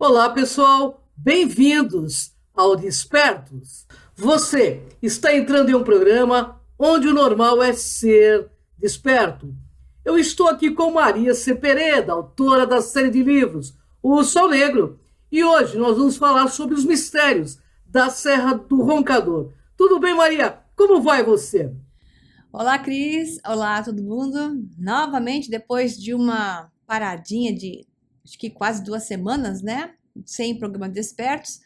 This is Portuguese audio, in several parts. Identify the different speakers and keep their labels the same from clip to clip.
Speaker 1: Olá, pessoal, bem-vindos ao Despertos. Você está entrando em um programa onde o normal é ser desperto. Eu estou aqui com Maria C. Pereira, autora da série de livros O Sol Negro, e hoje nós vamos falar sobre os mistérios da Serra do Roncador. Tudo bem, Maria? Como vai você?
Speaker 2: Olá, Cris. Olá, todo mundo. Novamente, depois de uma paradinha de acho que quase 2 semanas, né? Sem programa Despertos,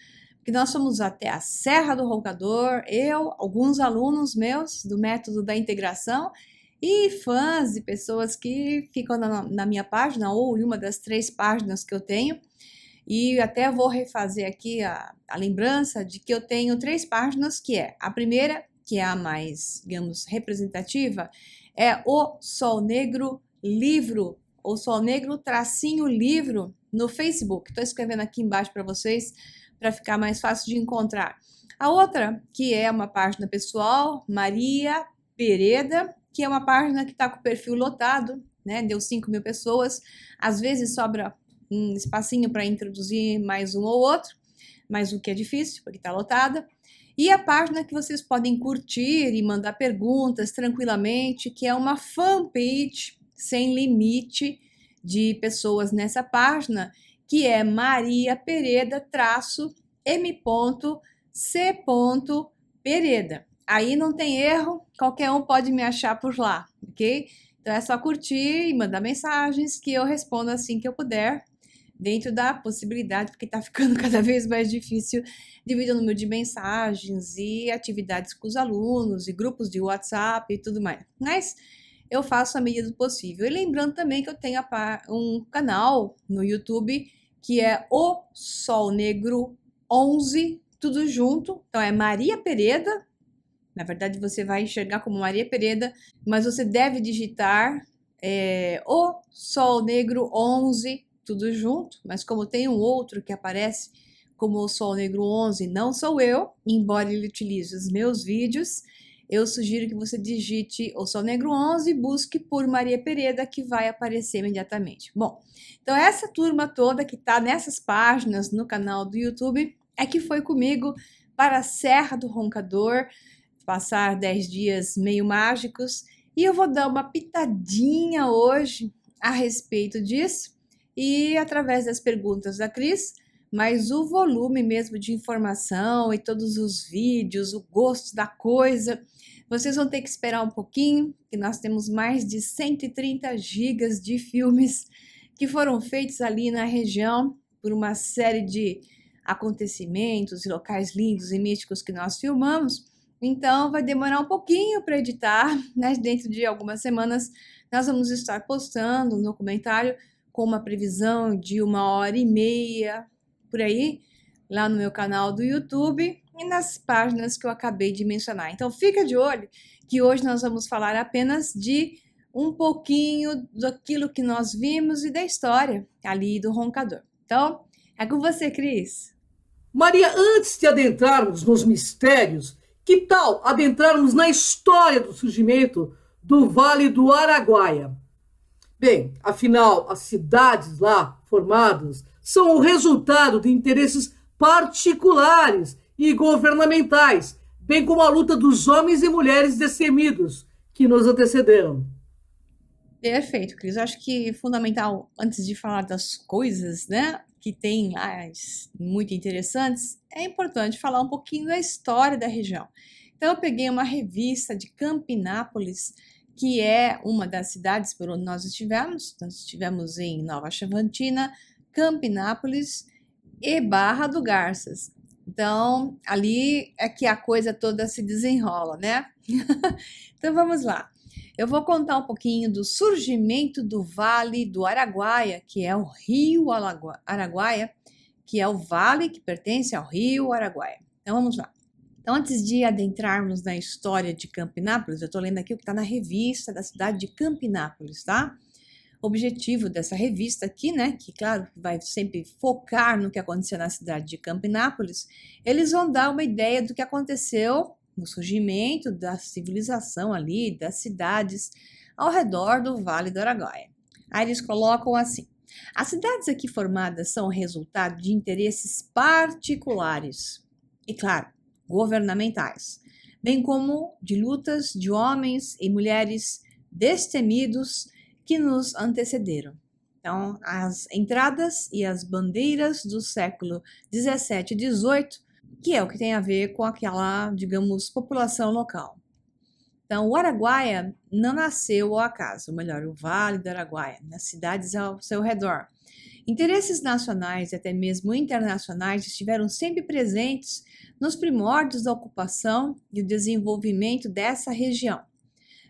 Speaker 2: que nós fomos até a Serra do Roncador, eu, alguns alunos meus do método da integração e fãs e pessoas que ficam na minha página ou em uma das 3 páginas que eu tenho. E até vou refazer aqui a lembrança de que eu tenho 3 páginas, que é a primeira, que é a mais, digamos, representativa, é o Sol Negro Livro, ou Sol Negro tracinho livro no Facebook. Estou escrevendo aqui embaixo para vocês, para ficar mais fácil de encontrar. A outra, que é uma página pessoal, Maria Pereda, que é uma página que está com o perfil lotado, né? Deu 5.000 pessoas, às vezes sobra um espacinho para introduzir mais um ou outro, mas o que é difícil, porque está lotada. E a página que vocês podem curtir e mandar perguntas tranquilamente, que é uma fanpage sem limite de pessoas nessa página, que é Maria Pereda M. C. Pereda. Aí não tem erro, qualquer um pode me achar por lá, ok? Então é só curtir e mandar mensagens que eu respondo assim que eu puder, dentro da possibilidade, porque está ficando cada vez mais difícil devido ao número de mensagens e atividades com os alunos e grupos de WhatsApp e tudo mais. Mas eu faço à medida do possível. E lembrando também que eu tenho um canal no YouTube que é o Sol Negro 11, tudo junto. Então é Maria Pereda. Na verdade, você vai enxergar como Maria Pereda, mas você deve digitar o Sol Negro 11, tudo junto. Mas como tem um outro que aparece como o Sol Negro 11, não sou eu, embora ele utilize os meus vídeos, eu sugiro que você digite o Sol Negro 11 e busque por Maria Pereda, que vai aparecer imediatamente. Bom, então essa turma toda que está nessas páginas no canal do YouTube é que foi comigo para a Serra do Roncador, passar 10 dias meio mágicos, e eu vou dar uma pitadinha hoje a respeito disso, e através das perguntas da Cris, mas o volume mesmo de informação e todos os vídeos, o gosto da coisa, vocês vão ter que esperar um pouquinho, que nós temos mais de 130 gigas de filmes que foram feitos ali na região por uma série de acontecimentos e locais lindos e místicos que nós filmamos. Então, vai demorar um pouquinho para editar, mas dentro de algumas semanas nós vamos estar postando um documentário com uma previsão de 1h30, por aí, lá no meu canal do YouTube e nas páginas que eu acabei de mencionar. Então, fica de olho que hoje nós vamos falar apenas de um pouquinho daquilo que nós vimos e da história ali do Roncador. Então, é com você, Cris.
Speaker 1: Maria, antes de adentrarmos nos mistérios, que tal adentrarmos na história do surgimento do Vale do Araguaia? Bem, afinal, as cidades lá formadas são o resultado de interesses particulares e governamentais, bem como a luta dos homens e mulheres destemidos que nos antecederam.
Speaker 2: Perfeito, Cris. Eu acho que fundamental, antes de falar das coisas, né, que tem lá muito interessantes, é importante falar um pouquinho da história da região. Então, eu peguei uma revista de Campinápolis, que é uma das cidades por onde nós estivemos. Nós estivemos em Nova Chavantina, Campinápolis e Barra do Garças. Então, ali é que a coisa toda se desenrola, né? Então, vamos lá. Eu vou contar um pouquinho do surgimento do Vale do Araguaia, que é o Rio Araguaia, que é o vale que pertence ao Rio Araguaia. Então vamos lá. Então, antes de adentrarmos na história de Campinápolis, eu estou lendo aqui o que está na revista da cidade de Campinápolis, tá? O objetivo dessa revista aqui, né, que claro vai sempre focar no que aconteceu na cidade de Campinápolis, eles vão dar uma ideia do que aconteceu no surgimento da civilização ali, das cidades ao redor do Vale do Araguaia. Aí eles colocam assim: As cidades aqui formadas são resultado de interesses particulares e, claro, governamentais, bem como de lutas de homens e mulheres destemidos que nos antecederam. Então, as entradas e as bandeiras do século 17 e 18, que é o que tem a ver com aquela, digamos, população local. Então, o Araguaia não nasceu ao acaso, ou melhor, o Vale do Araguaia, nas cidades ao seu redor. Interesses nacionais e até mesmo internacionais estiveram sempre presentes nos primórdios da ocupação e o desenvolvimento dessa região.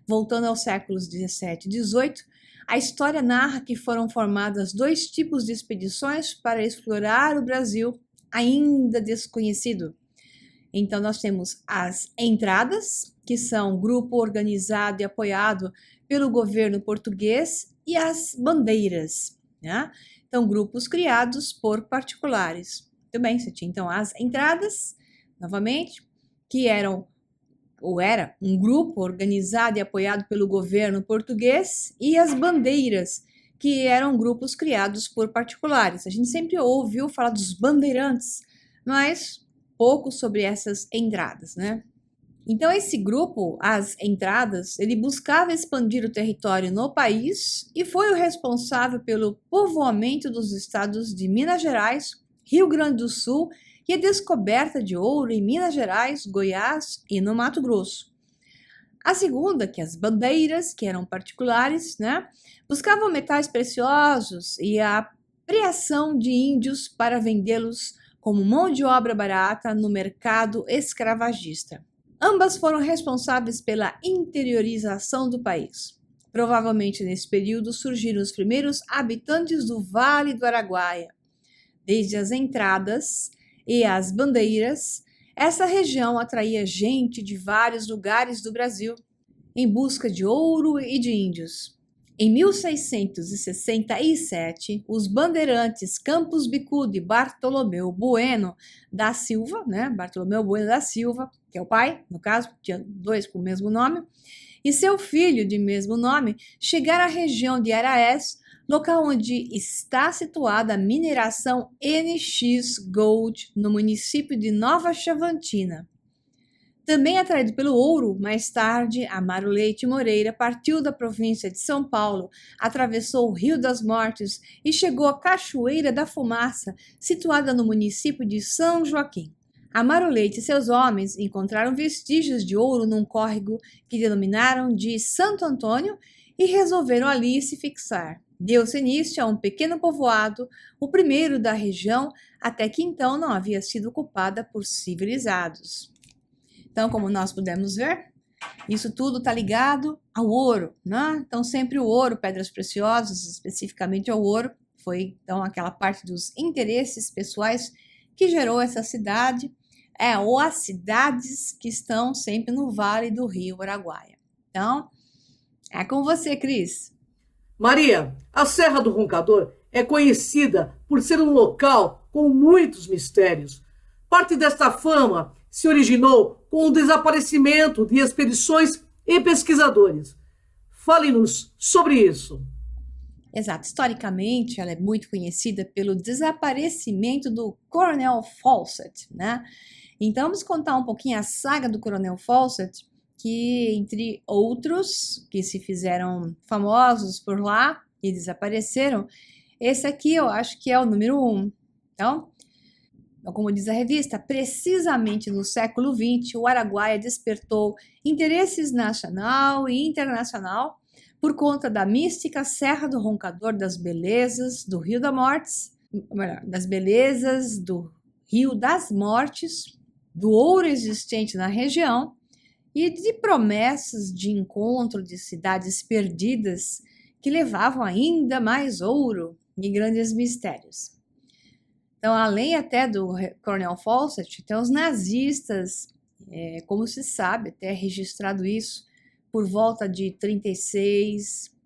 Speaker 2: Voltando aos séculos 17 e 18, a história narra que foram formadas 2 tipos de expedições para explorar o Brasil ainda desconhecido. Então, nós temos as entradas, que são um grupo organizado e apoiado pelo governo português, e as bandeiras, né? Então, grupos criados por particulares. Muito bem, você tinha então as entradas, novamente, que era um grupo organizado e apoiado pelo governo português, e as bandeiras, que eram grupos criados por particulares. A gente sempre ouviu falar dos bandeirantes, mas pouco sobre essas entradas, né? Então, esse grupo, as entradas, ele buscava expandir o território no país e foi o responsável pelo povoamento dos estados de Minas Gerais, Rio Grande do Sul e a descoberta de ouro em Minas Gerais, Goiás e no Mato Grosso. A segunda, que as bandeiras, que eram particulares, né, buscavam metais preciosos e a criação de índios para vendê-los como mão de obra barata no mercado escravagista. Ambas foram responsáveis pela interiorização do país. Provavelmente nesse período surgiram os primeiros habitantes do Vale do Araguaia. Desde as entradas e as bandeiras, essa região atraía gente de vários lugares do Brasil em busca de ouro e de índios. Em 1667, os bandeirantes Campos Bicudo e Bartolomeu Bueno da Silva, Bartolomeu Bueno da Silva, que é o pai, no caso, tinha 2 com o mesmo nome, e seu filho de mesmo nome, chegaram à região de Araés, local onde está situada a mineração NX Gold, no município de Nova Chavantina. Também atraído pelo ouro, mais tarde, Amaro Leite Moreira partiu da província de São Paulo, atravessou o Rio das Mortes e chegou à Cachoeira da Fumaça, situada no município de São Joaquim. Amaro Leite e seus homens encontraram vestígios de ouro num córrego que denominaram de Santo Antônio e resolveram ali se fixar. Deu-se início a um pequeno povoado, o primeiro da região, até que então não havia sido ocupada por civilizados. Então, como nós pudemos ver, isso tudo está ligado ao ouro, né? Então, sempre o ouro, pedras preciosas, especificamente ao ouro, foi então aquela parte dos interesses pessoais que gerou essa cidade, ou as cidades que estão sempre no Vale do Rio Araguaia. Então, é com você, Cris.
Speaker 1: Maria, a Serra do Roncador é conhecida por ser um local com muitos mistérios. Parte desta fama se originou com o desaparecimento de expedições e pesquisadores. Fale-nos sobre isso.
Speaker 2: Exato. Historicamente, ela é muito conhecida pelo desaparecimento do Coronel Fawcett, né? Então, vamos contar um pouquinho a saga do Coronel Fawcett, que, entre outros, que se fizeram famosos por lá e desapareceram, esse aqui eu acho que é o número 1. Então, como diz a revista, precisamente no século XX, o Araguaia despertou interesses nacional e internacional por conta da mística Serra do Roncador, das belezas do Rio das Mortes, das belezas do Rio das Mortes, do ouro existente na região e de promessas de encontro de cidades perdidas que levavam ainda mais ouro e grandes mistérios. Então, além até do Coronel Fawcett, tem os nazistas, como se sabe, até registrado isso, por volta de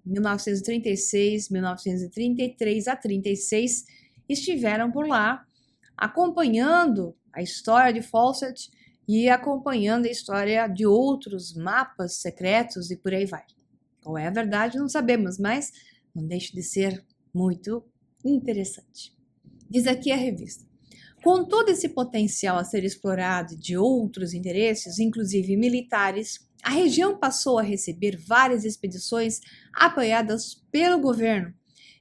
Speaker 2: 1936, 1933 a 36, estiveram por lá, acompanhando a história de Fawcett e acompanhando a história de outros mapas secretos e por aí vai. Qual é a verdade, não sabemos, mas não deixa de ser muito Interessante. Diz aqui a revista. Com todo esse potencial a ser explorado de outros interesses, inclusive militares, a região passou a receber várias expedições apoiadas pelo governo,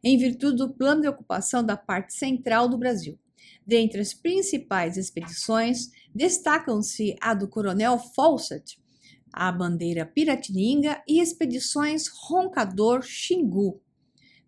Speaker 2: em virtude do plano de ocupação da parte central do Brasil. Dentre as principais expedições, destacam-se a do Coronel Fawcett, a bandeira Piratininga e expedições Roncador-Xingu.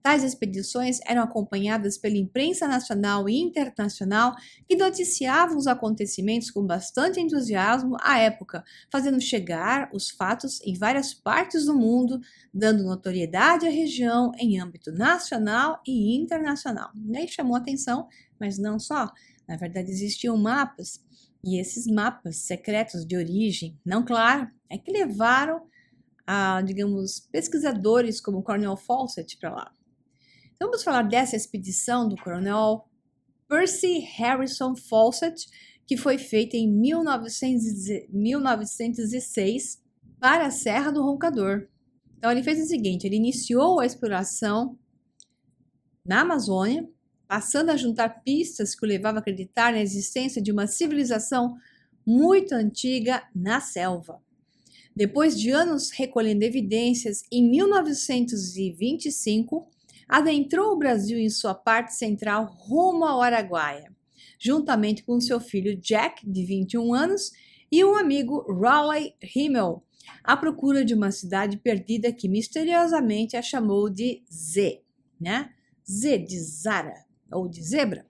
Speaker 2: Tais expedições eram acompanhadas pela imprensa nacional e internacional que noticiavam os acontecimentos com bastante entusiasmo à época, fazendo chegar os fatos em várias partes do mundo, dando notoriedade à região em âmbito nacional e internacional. Nem chamou atenção, mas não só. Na verdade, existiam mapas, e esses mapas secretos de origem não clara é que levaram a, digamos, pesquisadores como Coronel Fawcett para lá. Então, vamos falar dessa expedição do Coronel Percy Harrison Fawcett, que foi feita em 1906 para a Serra do Roncador. Então, ele fez o seguinte, ele iniciou a exploração na Amazônia, passando a juntar pistas que o levavam a acreditar na existência de uma civilização muito antiga na selva. Depois de anos recolhendo evidências, em 1925, adentrou o Brasil em sua parte central rumo ao Araguaia, juntamente com seu filho Jack, de 21 anos, e um amigo Raleigh Himmel, à procura de uma cidade perdida que misteriosamente a chamou de Z, né? Z de Zara, ou de zebra,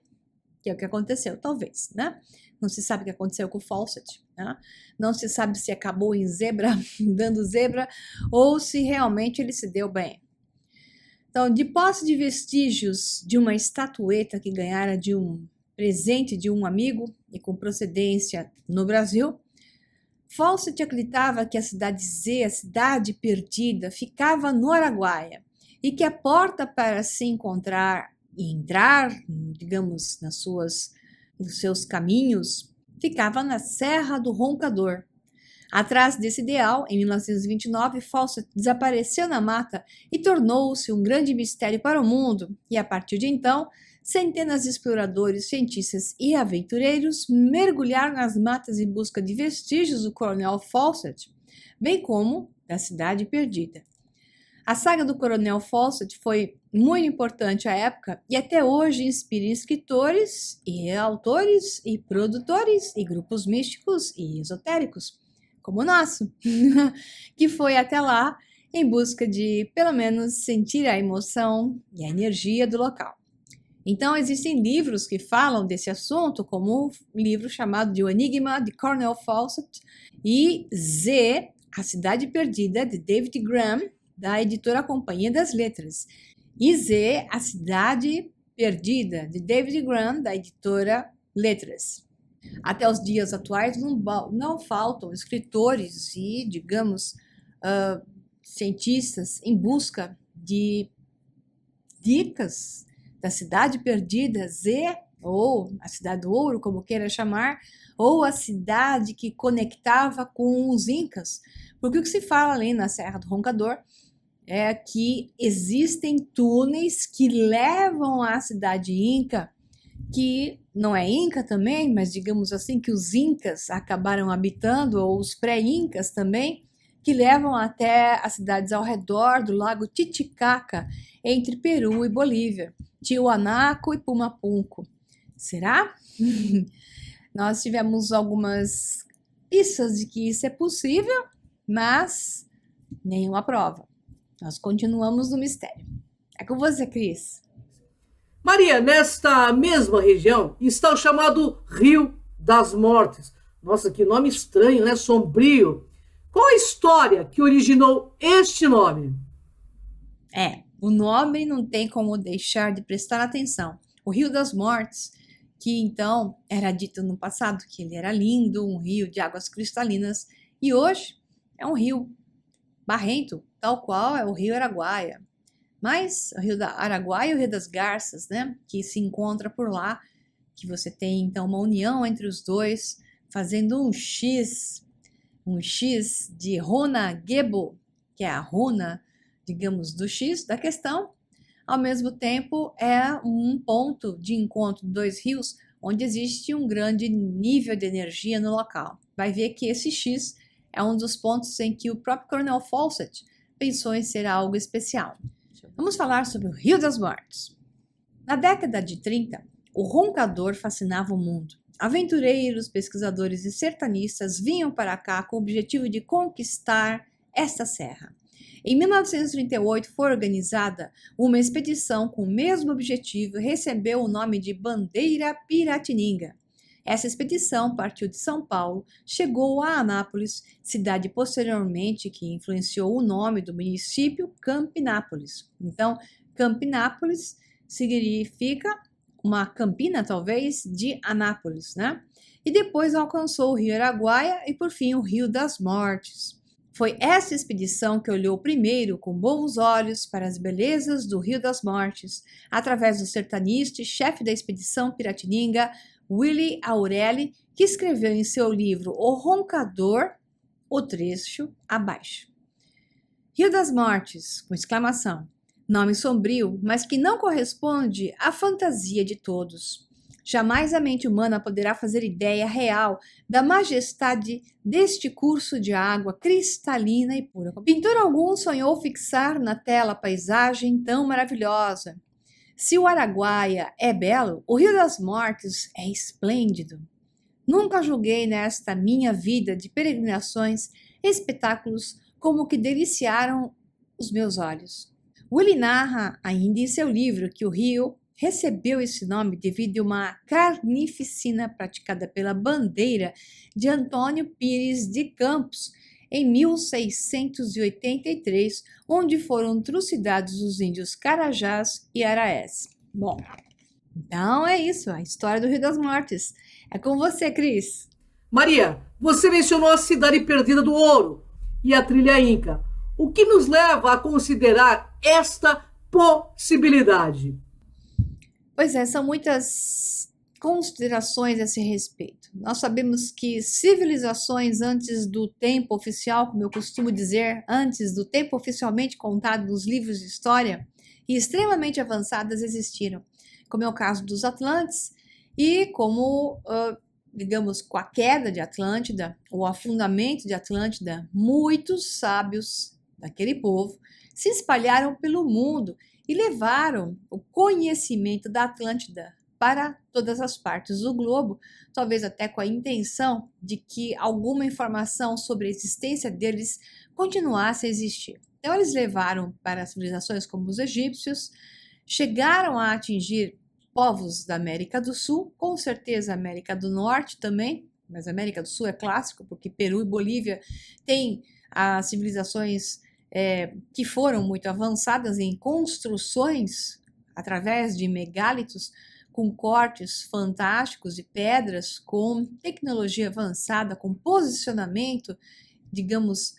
Speaker 2: que é o que aconteceu, talvez, né? Não se sabe o que aconteceu com o Fawcett, né? Não se sabe se acabou em zebra, dando zebra, ou se realmente ele se deu bem. Então, de posse de vestígios de uma estatueta que ganhara de um presente de um amigo e com procedência no Brasil, Fawcett acreditava que a cidade Z, a cidade perdida, ficava no Araguaia e que a porta para se encontrar e entrar, digamos, nos seus caminhos, ficava na Serra do Roncador. Atrás desse ideal, em 1929, Fawcett desapareceu na mata e tornou-se um grande mistério para o mundo, e a partir de então, centenas de exploradores, cientistas e aventureiros mergulharam nas matas em busca de vestígios do Coronel Fawcett, bem como da cidade perdida. A saga do Coronel Fawcett foi muito importante à época e até hoje inspira escritores e autores e produtores e grupos místicos e esotéricos, como o nosso, que foi até lá em busca de, pelo menos, sentir a emoção e a energia do local. Então, existem livros que falam desse assunto, como o livro chamado de O Enigma de Coronel Fawcett e Z, A Cidade Perdida, de David Graham, da editora Companhia das Letras, e Z, A Cidade Perdida, de David Graham, da editora Letras. Até os dias atuais não faltam escritores e, digamos, cientistas em busca de dicas da cidade perdida, Z, ou a Cidade do Ouro, como queira chamar, ou a cidade que conectava com os Incas. Porque o que se fala ali na Serra do Roncador é que existem túneis que levam à cidade Inca, que não é Inca também, mas digamos assim que os Incas acabaram habitando, ou os pré-Incas também, que levam até as cidades ao redor do lago Titicaca, entre Peru e Bolívia, Tiwanaku e Pumapunku. Será? Nós tivemos algumas pistas de que isso é possível, mas nenhuma prova. Nós continuamos no mistério. É com você, Cris.
Speaker 1: Maria, nesta mesma região está o chamado Rio das Mortes. Nossa, que nome estranho, né? Sombrio. Qual a história que originou este nome?
Speaker 2: O nome não tem como deixar de prestar atenção. O Rio das Mortes, que então era dito no passado que ele era lindo, um rio de águas cristalinas, e hoje é um rio barrento, tal qual é o Rio Araguaia. Mas o Rio da Araguaia e o Rio das Garças, né, que se encontra por lá, que você tem então uma união entre os dois, fazendo um X de Runa Gebo, que é a runa, digamos, do X da questão, ao mesmo tempo é um ponto de encontro de dois rios onde existe um grande nível de energia no local. Vai ver que esse X é um dos pontos em que o próprio Coronel Fawcett pensou em ser algo especial. Vamos falar sobre o Rio das Mortes. Na década de 30, o roncador fascinava o mundo. Aventureiros, pesquisadores e sertanistas vinham para cá com o objetivo de conquistar esta serra. Em 1938 foi organizada uma expedição com o mesmo objetivo e recebeu o nome de Bandeira Piratininga. Essa expedição partiu de São Paulo, chegou a Anápolis, cidade posteriormente que influenciou o nome do município Campinápolis. Então, Campinápolis significa uma campina, talvez, de Anápolis, né? E depois alcançou o Rio Araguaia e, por fim, o Rio das Mortes. Foi essa expedição que olhou primeiro com bons olhos para as belezas do Rio das Mortes, através do sertanista e chefe da expedição Piratininga, Willie Aureli, que escreveu em seu livro O Roncador, o trecho abaixo. Rio das Mortes, com exclamação. Nome sombrio, mas que não corresponde à fantasia de todos. Jamais a mente humana poderá fazer ideia real da majestade deste curso de água cristalina e pura. Pintor algum sonhou fixar na tela a paisagem tão maravilhosa. Se o Araguaia é belo, o Rio das Mortes é esplêndido. Nunca julguei nesta minha vida de peregrinações espetáculos como o que deliciaram os meus olhos. Willie narra ainda em seu livro que o rio recebeu esse nome devido a uma carnificina praticada pela bandeira de Antônio Pires de Campos em 1683, onde foram trucidados os índios Carajás e Araés. Bom, então é isso, a história do Rio das Mortes. É com você, Cris.
Speaker 1: Maria, você mencionou a cidade perdida do ouro e a trilha Inca. O que nos leva a considerar esta possibilidade?
Speaker 2: Pois é, são muitas considerações a esse respeito. Nós sabemos que civilizações antes do tempo oficial, como eu costumo dizer, antes do tempo oficialmente contado nos livros de história, e extremamente avançadas existiram, como é o caso dos Atlantes, e como, digamos, com a queda de Atlântida, o afundamento de Atlântida, muitos sábios daquele povo se espalharam pelo mundo e levaram o conhecimento da Atlântida para todas as partes do globo, talvez até com a intenção de que alguma informação sobre a existência deles continuasse a existir. Então eles levaram para civilizações como os egípcios, chegaram a atingir povos da América do Sul, com certeza América do Norte também, mas a América do Sul é clássico, porque Peru e Bolívia têm as civilizações que foram muito avançadas em construções através de megálitos com cortes fantásticos de pedras, com tecnologia avançada, com posicionamento, digamos,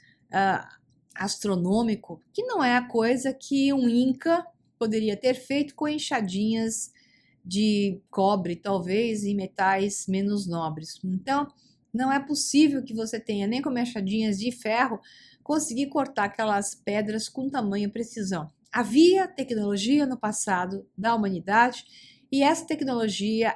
Speaker 2: astronômico, que não é a coisa que um Inca poderia ter feito com enxadinhas de cobre, talvez, e metais menos nobres. Então, não é possível que você tenha, nem com enxadinhas de ferro, conseguir cortar aquelas pedras com tamanha precisão. Havia tecnologia no passado da humanidade e essa tecnologia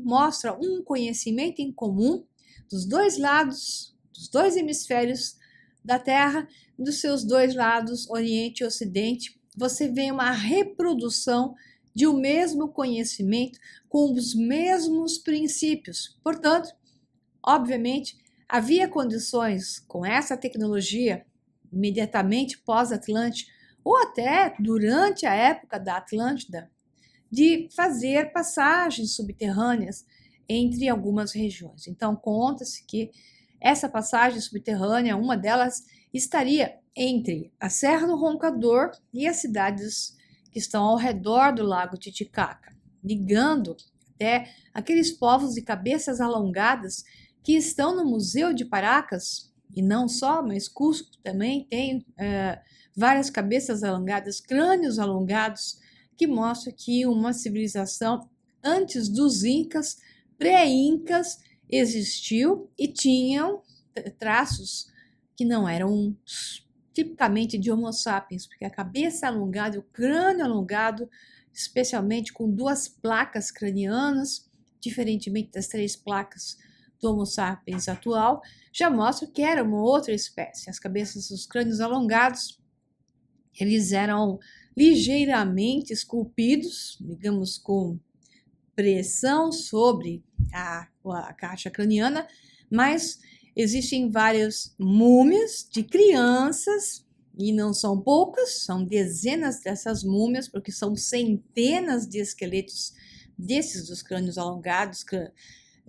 Speaker 2: mostra um conhecimento em comum dos dois lados, dos dois hemisférios da Terra, dos seus dois lados, Oriente e Ocidente. Você vê uma reprodução de um mesmo conhecimento com os mesmos princípios. Portanto, obviamente, havia condições com essa tecnologia imediatamente pós-Atlântida ou até durante a época da Atlântida de fazer passagens subterrâneas entre algumas regiões. Então, conta-se que essa passagem subterrânea, uma delas, estaria entre a Serra do Roncador e as cidades que estão ao redor do Lago Titicaca, ligando até aqueles povos de cabeças alongadas que estão no Museu de Paracas, e não só, mas Cusco também tem várias cabeças alongadas, crânios alongados, que mostram que uma civilização antes dos Incas, pré-Incas, existiu e tinham traços que não eram tipicamente de Homo sapiens, porque a cabeça alongada e o crânio alongado, especialmente com 2 placas cranianas, diferentemente das 3 placas do Homo sapiens atual, já mostra que era uma outra espécie. As cabeças dos crânios alongados, eles eram ligeiramente esculpidos, digamos, com pressão sobre a caixa craniana, mas existem várias múmias de crianças, e não são poucas, são dezenas dessas múmias, porque são centenas de esqueletos desses dos crânios alongados,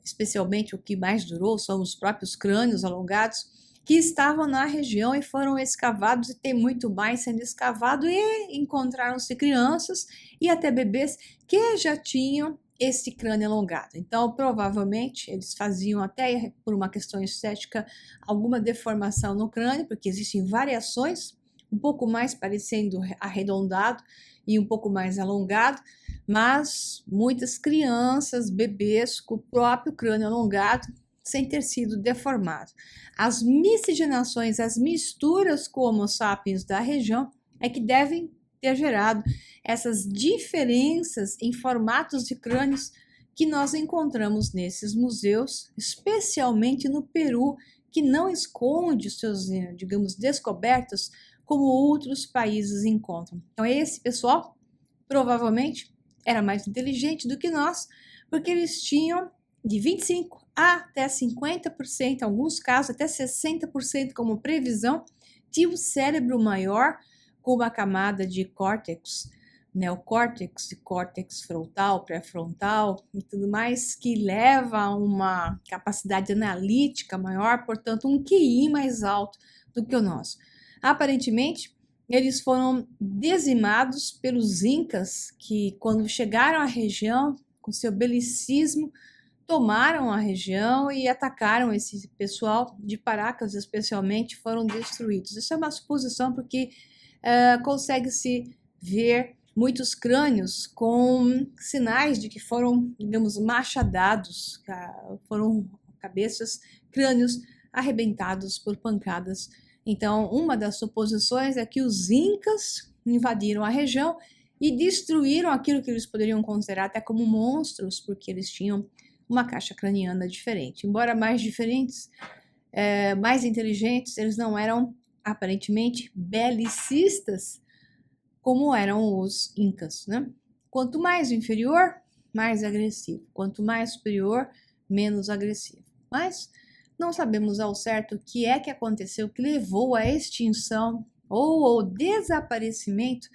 Speaker 2: especialmente o que mais durou são os próprios crânios alongados, que estavam na região e foram escavados, e tem muito mais sendo escavado, e encontraram-se crianças e até bebês que já tinham esse crânio alongado. Então, provavelmente, eles faziam até, por uma questão estética, alguma deformação no crânio, porque existem variações, um pouco mais parecendo arredondado e um pouco mais alongado, mas muitas crianças, bebês com o próprio crânio alongado, sem ter sido deformado. As miscigenações, as misturas com Homo sapiens da região é que devem ter gerado essas diferenças em formatos de crânios que nós encontramos nesses museus, especialmente no Peru, que não esconde os seus, digamos, descobertas como outros países encontram. Então, esse pessoal provavelmente era mais inteligente do que nós, porque eles tinham de 25% até 50%, em alguns casos até 60% como previsão, de um cérebro maior com uma camada de córtex, neocórtex e córtex frontal, pré-frontal e tudo mais, que leva a uma capacidade analítica maior, portanto um QI mais alto do que o nosso. Aparentemente, eles foram dizimados pelos incas, que quando chegaram à região, com seu belicismo, tomaram a região e atacaram esse pessoal de Paracas, especialmente, foram destruídos. Isso é uma suposição, porque consegue-se ver muitos crânios com sinais de que foram, digamos, machadados, foram cabeças, crânios arrebentados por pancadas. Então, uma das suposições é que os incas invadiram a região e destruíram aquilo que eles poderiam considerar até como monstros, porque eles tinham uma caixa craniana diferente. Embora mais diferentes, mais inteligentes, eles não eram aparentemente belicistas como eram os incas, né? Quanto mais inferior, mais agressivo. Quanto mais superior, menos agressivo. Mas não sabemos ao certo o que é que aconteceu que levou à extinção ou ao desaparecimento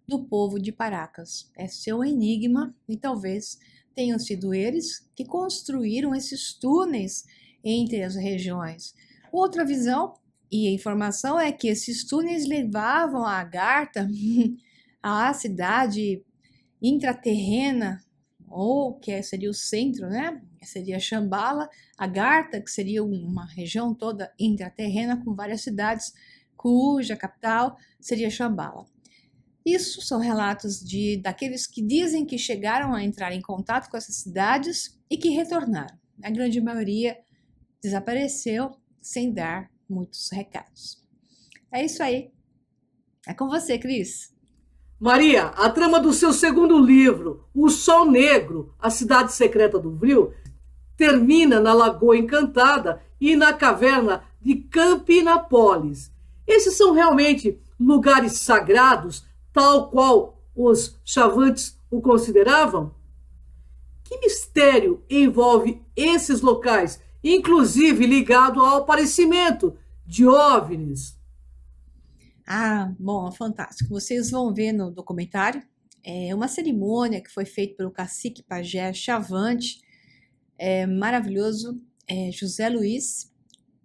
Speaker 2: do povo de Paracas. Esse é um enigma e talvez tenham sido eles que construíram esses túneis entre as regiões. Outra visão e informação é que esses túneis levavam a Agartha à cidade intraterrena, ou que seria o centro, né? Seria Shambhala, Agartha, que seria uma região toda intraterrena com várias cidades, cuja capital seria Shambhala. Isso são relatos daqueles que dizem que chegaram a entrar em contato com essas cidades e que retornaram. A grande maioria desapareceu sem dar muitos recados. É isso aí. É com você, Cris.
Speaker 1: Maria, a trama do seu segundo livro, O Sol Negro, A Cidade Secreta do Vril, termina na Lagoa Encantada e na caverna de Campinapolis. Esses são realmente lugares sagrados, tal qual os Chavantes o consideravam? Que mistério envolve esses locais, inclusive ligado ao aparecimento de OVNIs?
Speaker 2: Bom, fantástico. Vocês vão ver no documentário, uma cerimônia que foi feita pelo cacique pajé Chavante, maravilhoso, José Luiz,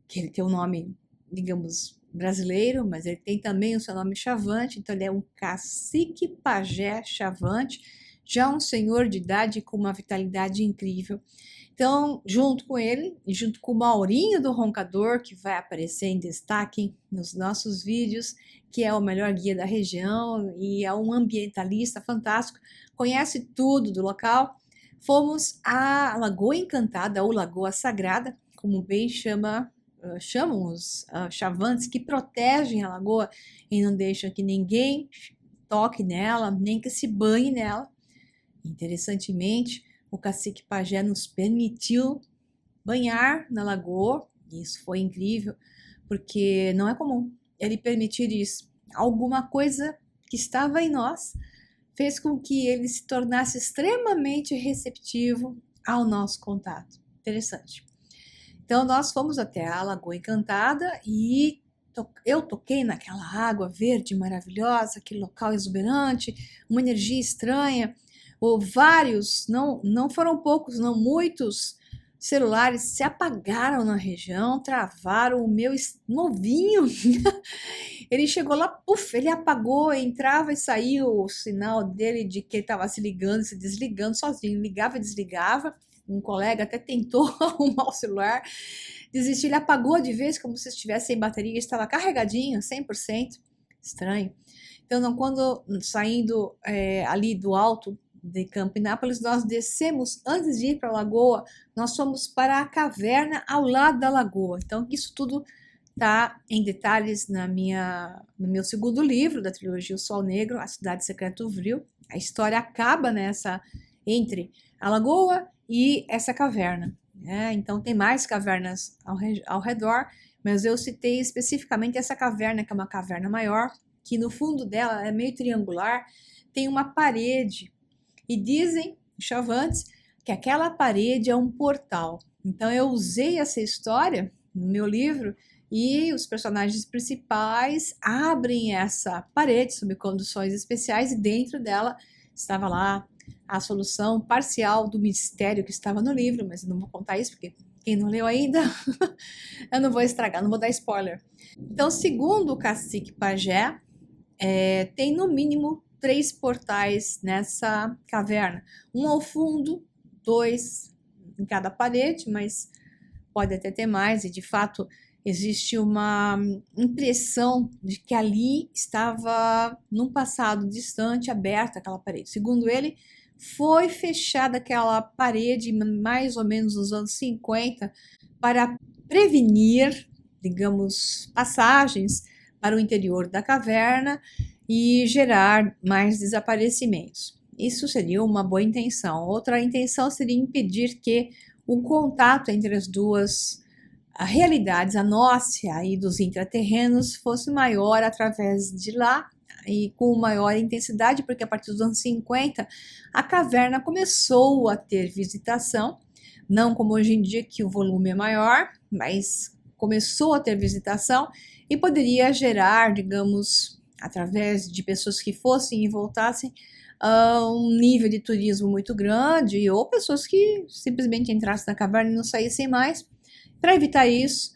Speaker 2: que ele tem um nome, digamos, brasileiro, mas ele tem também o seu nome Chavante, então ele é um cacique pajé Chavante, já um senhor de idade com uma vitalidade incrível. Então, junto com ele, e junto com o Maurinho do Roncador, que vai aparecer em destaque nos nossos vídeos, que é o melhor guia da região e é um ambientalista fantástico, conhece tudo do local, fomos à Lagoa Encantada, ou Lagoa Sagrada, como bem chama chamam os chavantes, que protegem a lagoa e não deixam que ninguém toque nela, nem que se banhe nela. Interessantemente, o cacique pajé nos permitiu banhar na lagoa, e isso foi incrível, porque não é comum ele permitir isso. Alguma coisa que estava em nós fez com que ele se tornasse extremamente receptivo ao nosso contato. Interessante. Então, nós fomos até a Lagoa Encantada e eu toquei naquela água verde maravilhosa, aquele local exuberante, uma energia estranha. Ou vários, não foram poucos, não muitos celulares se apagaram na região, travaram. O meu novinho, ele chegou lá, puf, ele apagou, entrava e saiu o sinal dele de que ele estava se ligando, se desligando sozinho, ligava e desligava. Um colega até tentou arrumar o celular, desistiu, ele apagou de vez, como se estivesse sem bateria, estava carregadinho, 100%, estranho. Então, quando saindo ali do alto de Campinápolis, nós descemos, antes de ir para a lagoa, nós fomos para a caverna ao lado da lagoa. Então, isso tudo está em detalhes no meu segundo livro da trilogia O Sol Negro, A Cidade Secreta do Vril. A história acaba entre a lagoa e essa caverna. Então, tem mais cavernas ao redor, mas eu citei especificamente essa caverna, que é uma caverna maior, que no fundo dela é meio triangular, tem uma parede. E dizem os chavantes que aquela parede é um portal. Então eu usei essa história no meu livro e os personagens principais abrem essa parede sob condições especiais e dentro dela estava lá a solução parcial do mistério que estava no livro, mas eu não vou contar isso porque quem não leu ainda, eu não vou estragar, não vou dar spoiler. Então, segundo o cacique pajé, tem no mínimo 3 portais nessa caverna. Um ao fundo, 2 em cada parede, mas pode até ter mais, e de fato existe uma impressão de que ali estava, num passado distante, aberta aquela parede. Segundo ele, foi fechada aquela parede mais ou menos nos anos 50 para prevenir, digamos, passagens para o interior da caverna e gerar mais desaparecimentos. Isso seria uma boa intenção. Outra intenção seria impedir que o contato entre as duas realidades, a nossa e dos intraterrenos, fosse maior através de lá e com maior intensidade, porque a partir dos anos 50 a caverna começou a ter visitação, não como hoje em dia que o volume é maior, mas começou a ter visitação e poderia gerar, digamos, através de pessoas que fossem e voltassem, um nível de turismo muito grande, ou pessoas que simplesmente entrassem na caverna e não saíssem mais. Para evitar isso,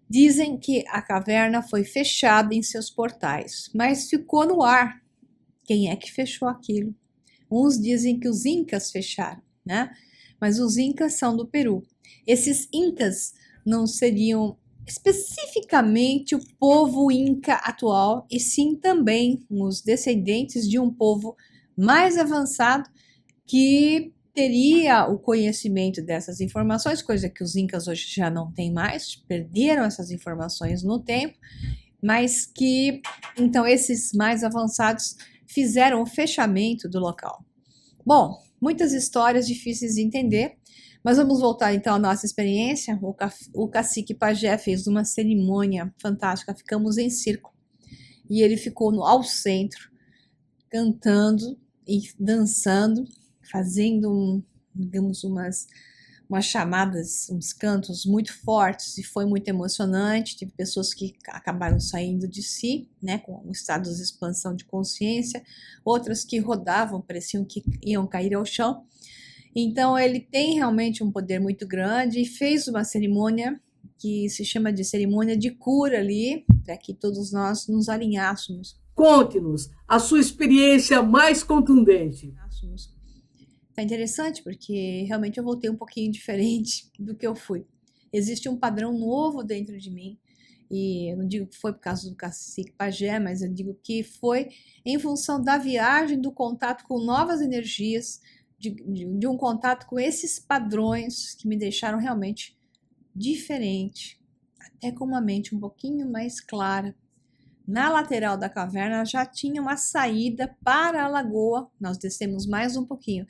Speaker 2: dizem que a caverna foi fechada em seus portais, mas ficou no ar. Quem é que fechou aquilo? Uns dizem que os incas fecharam, né? Mas os incas são do Peru. Esses incas não seriam especificamente o povo inca atual, e sim também os descendentes de um povo mais avançado que teria o conhecimento dessas informações, coisa que os incas hoje já não têm mais, perderam essas informações no tempo, mas que, então, esses mais avançados fizeram o fechamento do local. Bom, muitas histórias difíceis de entender, mas vamos voltar então à nossa experiência. O cacique pajé fez uma cerimônia fantástica, ficamos em círculo, e ele ficou ao centro, cantando e dançando, fazendo, digamos, umas chamadas, uns cantos muito fortes, e foi muito emocionante. Tive pessoas que acabaram saindo de si, né, com um estado de expansão de consciência, outras que rodavam, pareciam que iam cair ao chão. Então ele tem realmente um poder muito grande e fez uma cerimônia que se chama de cerimônia de cura ali, para que todos nós nos alinhássemos.
Speaker 1: Conte-nos a sua experiência mais contundente.
Speaker 2: Tá interessante, porque realmente eu voltei um pouquinho diferente do que eu fui. Existe um padrão novo dentro de mim, e eu não digo que foi por causa do cacique pajé, mas eu digo que foi em função da viagem, do contato com novas energias, de um contato com esses padrões que me deixaram realmente diferente. até com uma mente um pouquinho mais clara. Na lateral da caverna já tinha uma saída para a lagoa, nós descemos mais um pouquinho.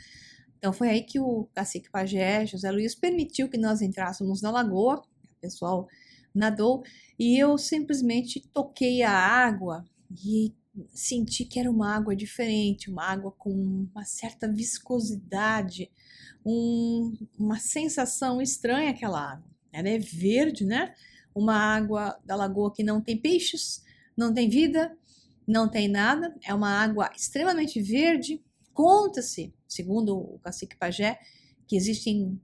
Speaker 2: Então foi aí que o cacique pajé, José Luiz, permitiu que nós entrássemos na lagoa, o pessoal nadou, e eu simplesmente toquei a água e senti que era uma água diferente, uma água com uma certa viscosidade, uma sensação estranha aquela água. Ela é verde, né? Uma água da lagoa que não tem peixes, não tem vida, não tem nada, é uma água extremamente verde. Conta-se, segundo o cacique pajé, que existem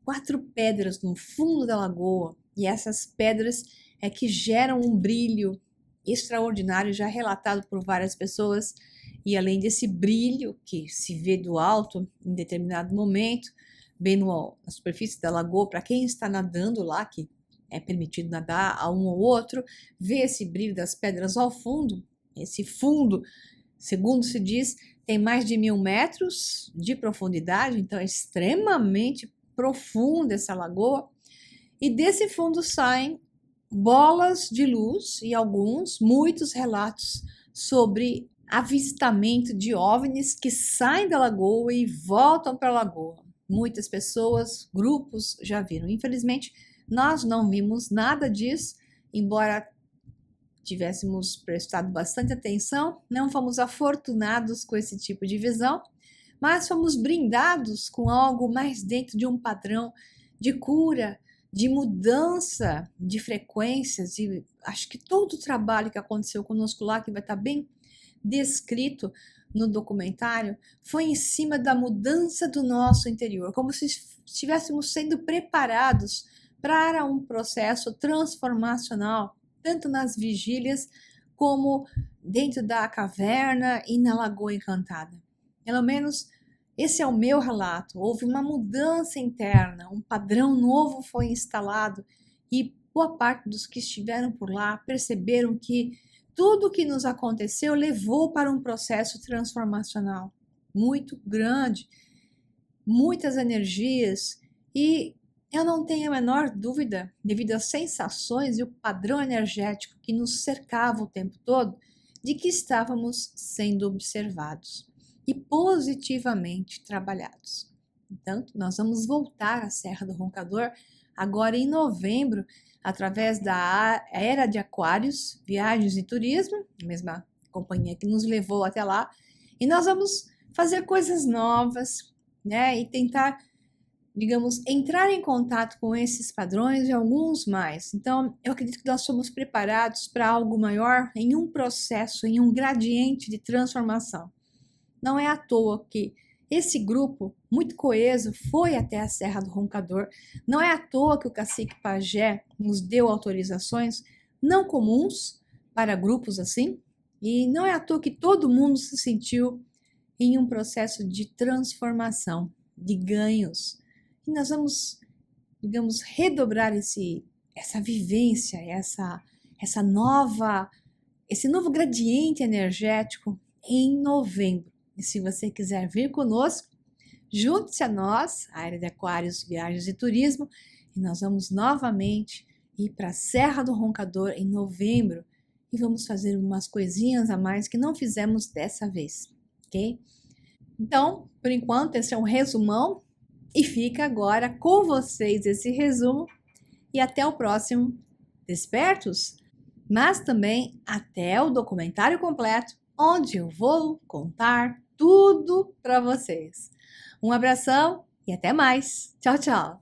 Speaker 2: 4 pedras no fundo da lagoa, e essas pedras é que geram um brilho extraordinário, já relatado por várias pessoas, e além desse brilho que se vê do alto em determinado momento, bem na superfície da lagoa, para quem está nadando lá, que é permitido nadar a um ou outro, vê esse brilho das pedras ao fundo. Esse fundo, segundo se diz, tem mais de 1000 metros de profundidade, então é extremamente profunda essa lagoa, e desse fundo saem bolas de luz e muitos relatos sobre avistamento de OVNIs que saem da lagoa e voltam para a lagoa. Muitas pessoas, grupos já viram. Infelizmente, nós não vimos nada disso, embora tivéssemos prestado bastante atenção, não fomos afortunados com esse tipo de visão, mas fomos brindados com algo mais dentro de um padrão de cura, de mudança de frequências, e acho que todo o trabalho que aconteceu conosco lá, que vai estar bem descrito no documentário, foi em cima da mudança do nosso interior, como se estivéssemos sendo preparados para um processo transformacional, tanto nas vigílias como dentro da caverna e na Lagoa Encantada. Pelo menos esse é o meu relato. Houve uma mudança interna, um padrão novo foi instalado e boa parte dos que estiveram por lá perceberam que tudo o que nos aconteceu levou para um processo transformacional muito grande, muitas energias, e eu não tenho a menor dúvida, devido às sensações e o padrão energético que nos cercava o tempo todo, de que estávamos sendo observados e positivamente trabalhados. Então, nós vamos voltar à Serra do Roncador agora em novembro, através da Era de Aquários, Viagens e Turismo, a mesma companhia que nos levou até lá, e nós vamos fazer coisas novas, né, e tentar, digamos, entrar em contato com esses padrões e alguns mais. Então, eu acredito que nós somos preparados para algo maior em um processo, em um gradiente de transformação. Não é à toa que esse grupo, muito coeso, foi até a Serra do Roncador. Não é à toa que o cacique pajé nos deu autorizações não comuns para grupos assim, e não é à toa que todo mundo se sentiu em um processo de transformação, de ganhos. E nós vamos, digamos, redobrar essa vivência, esse novo gradiente energético em novembro. E se você quiser vir conosco, junte-se a nós, a Área de Aquários, Viagens e Turismo, e nós vamos novamente ir para a Serra do Roncador em novembro e vamos fazer umas coisinhas a mais que não fizemos dessa vez, ok? Então, por enquanto, esse é um resumão e fica agora com vocês esse resumo e até o próximo Despertos, mas também até o documentário completo, onde eu vou contar tudo para vocês. Um abração e até mais. Tchau, tchau.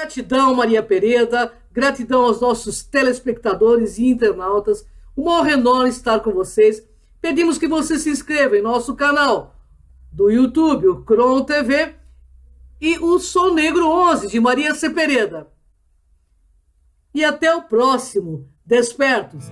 Speaker 1: Gratidão, Maria Pereda, gratidão aos nossos telespectadores e internautas. Uma honra enorme estar com vocês. Pedimos que você se inscreva em nosso canal do YouTube, o Cron TV, e o Sol Negro 11, de Maria C. Pereda. E até o próximo. Despertos!